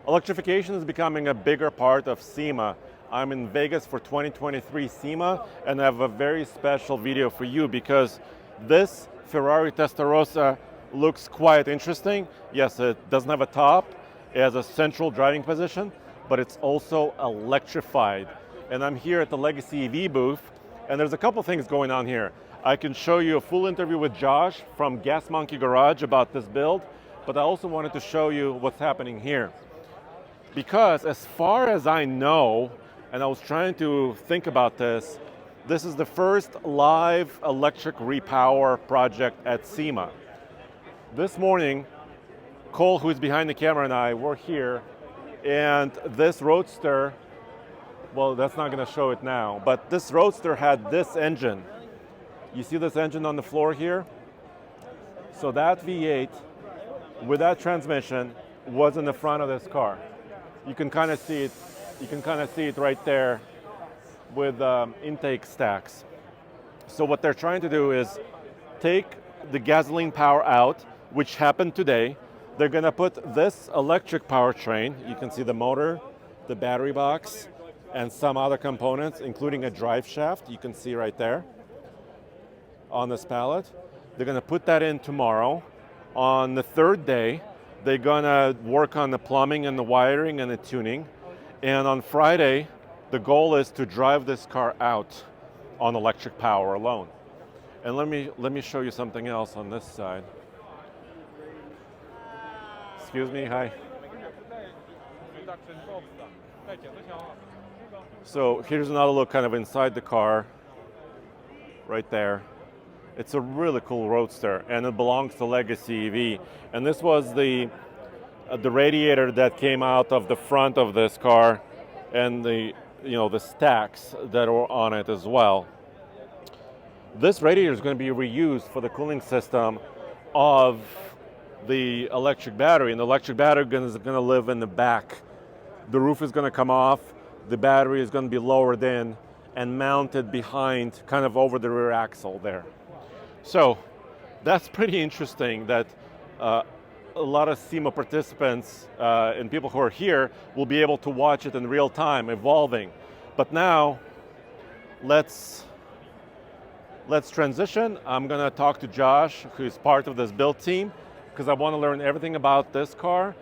Electrification is becoming a bigger part of SEMA. I'm in Vegas for 2023 SEMA, and I have a very special video for you because this Ferrari Testarossa looks quite interesting. Yes, it doesn't have a top, it has a central driving position, but it's also electrified. And I'm here at the Legacy EV booth, and there's a couple things going on here. I can show you a full interview with Josh from Gas Monkey Garage about this build, but I also wanted to show you what's happening here. Because as far as I know, and I was trying to think about this, this is the first live electric repower project at SEMA. This morning, Cole, who's behind the camera, and I were here, and this Roadster, well, that's not going to show it now, but this Roadster had this engine. You see this engine on the floor here? So that V8 with that transmission was in the front of this car. You can kind of see it. You can kind of see it right there with intake stacks. So what they're trying to do is take the gasoline power out, which happened today. They're going to put this electric powertrain. You can see the motor, the battery box, and some other components, including a drive shaft. You can see right there on this pallet. They're going to put that in tomorrow. On the third day, they're going to work on the plumbing and the wiring and the tuning. And on Friday, the goal is to drive this car out on electric power alone. And let me show you something else on this side. Excuse me, hi. So here's another look kind of inside the car, right there. It's a really cool Roadster, and it belongs to Legacy EV. And this was the radiator that came out of the front of this car, and the stacks that are on it as well. This radiator is going to be reused for the cooling system of the electric battery, and the electric battery is going to live in the back. The roof is going to come off, the battery is going to be lowered in and mounted behind, kind of over the rear axle there. So that's pretty interesting that a lot of SEMA participants and people who are here will be able to watch it in real time, evolving. But now, let's transition. I'm going to talk to Josh, who's part of this build team, because I want to learn everything about this car.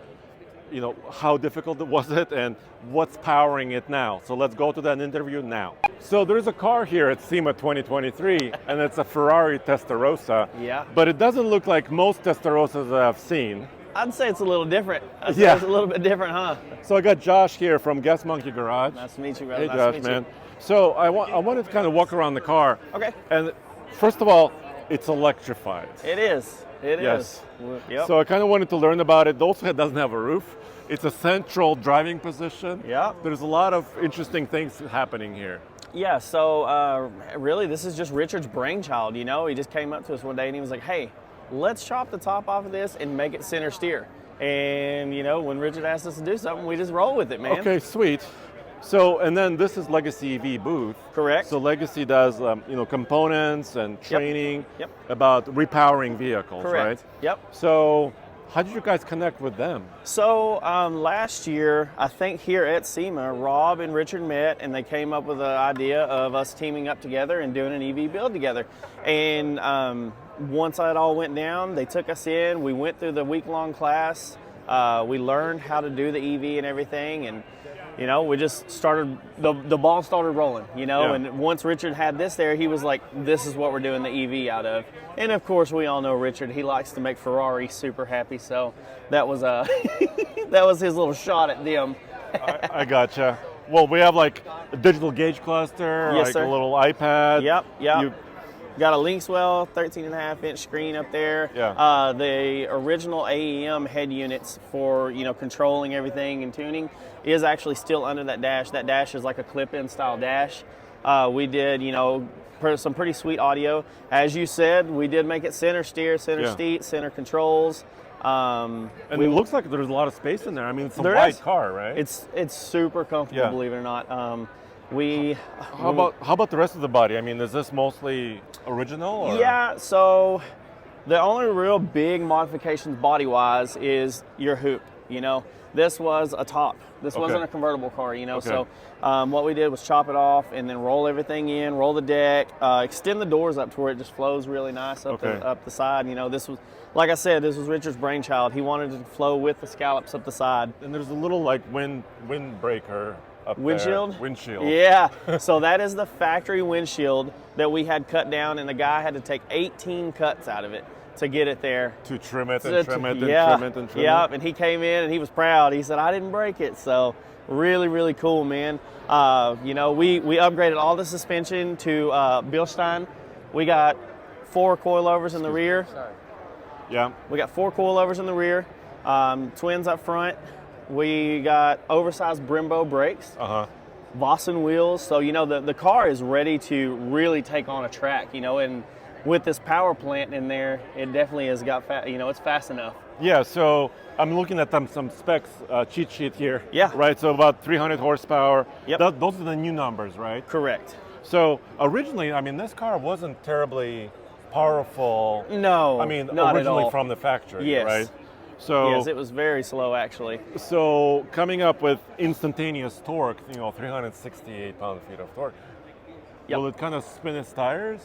You know, how difficult was it and what's powering it now. So let's go to that interview now. So there's a car here at SEMA 2023, and it's a Ferrari Testarossa. Yeah. But it doesn't look like most Testarossas I've seen. I'd say it's a little different. It's a little bit different, huh? So I got Josh here from Gas Monkey Garage. Nice to meet you, brother. Hey, nice Josh, to meet man. You. So I wanted to kind of walk around the car. Okay. And first of all, it's electrified. It is. It is. Yep. So I kind of wanted to learn about it. Also, it doesn't have a roof. It's a central driving position. Yeah. There's a lot of interesting things happening here. Yeah, so really this is just Richard's brainchild, you know? He just came up to us one day and he was like, hey, let's chop the top off of this and make it center steer. And, you know, when Richard asked us to do something, we just roll with it, man. Okay, sweet. So, and then this is Legacy EV booth. Correct. So Legacy does, components and training Yep. about repowering vehicles, Correct. right? Yep. So how did you guys connect with them? So last year, I think here at SEMA, Rob and Richard met and they came up with the idea of us teaming up together and doing an EV build together. And once that all went down, they took us in, we went through the week-long class, we learned how to do the EV and everything, and you know, we just started, the ball started rolling, you know, Yeah. and once Richard had this there, he was like, this is what we're doing the EV out of. And of course, we all know Richard, he likes to make Ferrari super happy, so that was that was his little shot at them. I gotcha. Well, we have like a digital gauge cluster, Yes, like sir. a little iPad. Yep. Got a Linkswell 13.5-inch screen up there. Yeah. The original AEM head units for, you know, controlling everything and tuning is actually still under that dash. That dash is like a clip-in style dash. We did, you know, some pretty sweet audio. As you said, we did make it center steer, center seat, center controls. And it looks like there's a lot of space in there. I mean, it's a There wide is. car, right? It's super comfortable, Yeah. believe it or not. How about the rest of the body? I mean, is this mostly original? Or? Yeah, so the only real big modifications body-wise is your hoop. You know, this was a top. This wasn't a convertible car, you know. Okay. So what we did was chop it off and then roll everything in, roll the deck, extend the doors up to where it just flows really nice up the side. You know, this was, like I said, this was Richard's brainchild. He wanted it to flow with the scallops up the side. And there's a little like windbreaker up Windshield? there. Windshield. Yeah. So that is the factory windshield that we had cut down, and the guy had to take 18 cuts out of it to get it there. To trim it and trim it and yeah, trim it and trim yeah, it. and he came in and he was proud. He said, I didn't break it. So really, really cool, man. You know, we upgraded all the suspension to Bilstein. We got 4 coilovers in the rear. Yeah. We got 4 coilovers in the rear, twins up front. We got oversized Brembo brakes. Vossen wheels. So, you know, the car is ready to really take on a track, you know, and with this power plant in there, it definitely has got it's fast enough. Yeah, so I'm looking at some specs cheat sheet here. Yeah. Right, so about 300 horsepower. Yep. Those are the new numbers, right? Correct. So originally, I mean, this car wasn't terribly powerful. No, I mean, not originally at all. from the factory, Yes. right? So Yes, it was very slow, actually. So coming up with instantaneous torque, you know, 368 pound-feet of torque. Yep. Will it kind of spin its tires?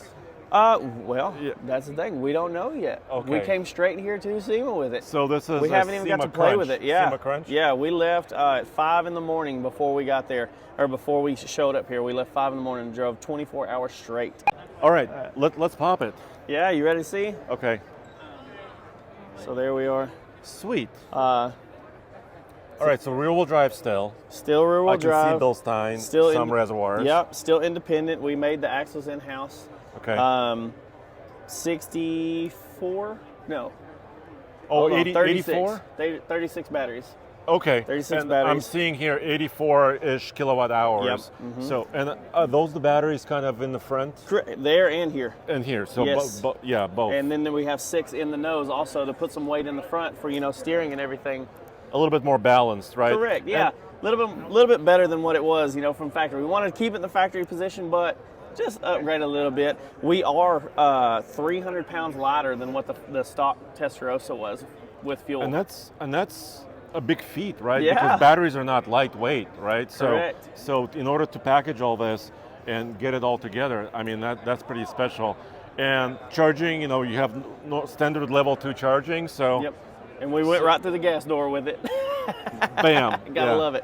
Well, that's the thing. We don't know yet. Okay. We came straight here to SEMA with it. So this is We haven't even got to play with it. Yeah. SEMA Crunch? Yeah, we left at 5 in the morning before we got there, or before we showed up here. We left 5 in the morning and drove 24 hours straight. All right, let's pop it. Yeah, you ready to see? Okay. So there we are. Sweet. Uh, All right, so rear-wheel drive still. Still rear-wheel drive. I can see Bilstein, Still some reservoirs. Yep, still independent. We made the axles in-house. Okay. 64? No. Oh, Hold on, 80, 36. 84? 36 batteries. Okay. 36 and batteries. I'm seeing here 84-ish kilowatt hours. Yep. Mm-hmm. So, and are those the batteries kind of in the front? Correct. There and here. And here. So, Yes. yeah, both. And then we have 6 in the nose also to put some weight in the front for, you know, steering and everything. A little bit more balanced, right? Correct, yeah. And A little bit better than what it was, you know, from factory. We wanted to keep it in the factory position, but just upgrade a little bit. We are 300 pounds lighter than what the stock Testarossa was with fuel. And that's a big feat, right? Yeah. Because batteries are not lightweight, right? Correct. So in order to package all this and get it all together, I mean, that's pretty special. And charging, you know, you have no standard level 2 charging, so. Yep. And we went right through the gas door with it. Bam. Gotta love it.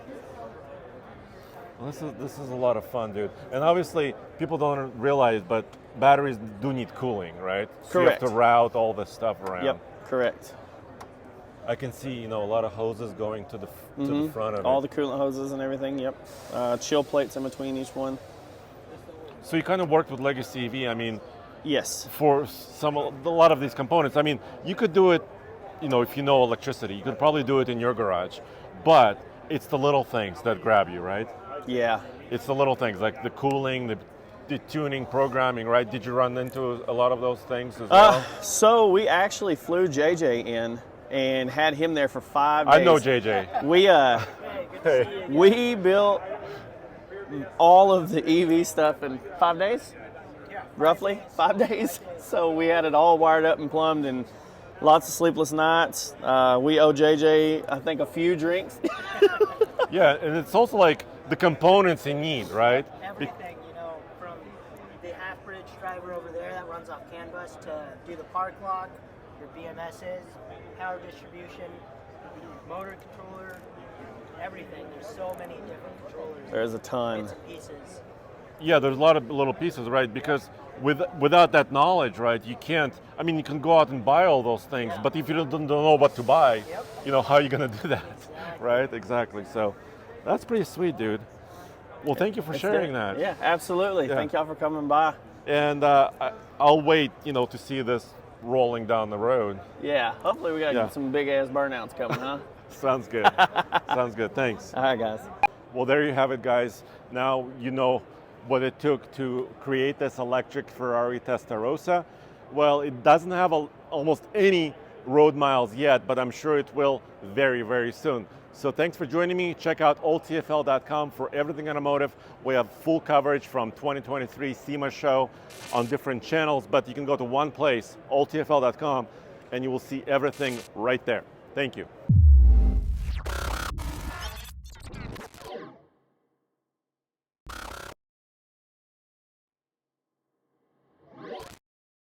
Well, this is a lot of fun, dude. And obviously, people don't realize, but batteries do need cooling, right? So Correct. you have to route all this stuff around. Yep, correct. I can see, you know, a lot of hoses going to the front of All it. the coolant hoses and everything, yep. Chill plates in between each one. So you kind of worked with Legacy EV. I mean, Yes. for a lot of these components. I mean, you could do it, you know, if you know electricity, you could probably do it in your garage, but it's the little things that grab you, right? Yeah. It's the little things like the cooling, the tuning, programming, right? Did you run into a lot of those things as well? So we actually flew JJ in and had him there for 5 days. I know JJ. We built all of the EV stuff in 5 days, roughly 5 days. So we had it all wired up and plumbed, and lots of sleepless nights. We owe JJ, I think, a few drinks. Yeah, and it's also like the components you need, right? Everything, you know, from the half-bridge driver over there that runs off CAN bus to do the park lock, your BMSs, power distribution, motor controller, everything. There's so many different controllers. There's a ton. Bits and pieces. Yeah, there's a lot of little pieces, right? Because without that knowledge, right, you can't, I mean, you can go out and buy all those things, but if you don't know what to buy, you know, how are you going to do that, right? Exactly. So that's pretty sweet, dude. Well, thank you for sharing that. Yeah, absolutely. Yeah. Thank y'all for coming by. And I'll wait, you know, to see this rolling down the road. Yeah, hopefully we got Yeah. some big-ass burnouts coming, huh? Sounds good. Sounds good. Thanks. All right, guys. Well, there you have it, guys. Now you know what it took to create this electric Ferrari Testarossa. Well, it doesn't have almost any road miles yet, but I'm sure it will very, very soon. So thanks for joining me. Check out alltfl.com for everything automotive. We have full coverage from 2023 SEMA show on different channels, but you can go to one place, alltfl.com, and you will see everything right there. Thank you.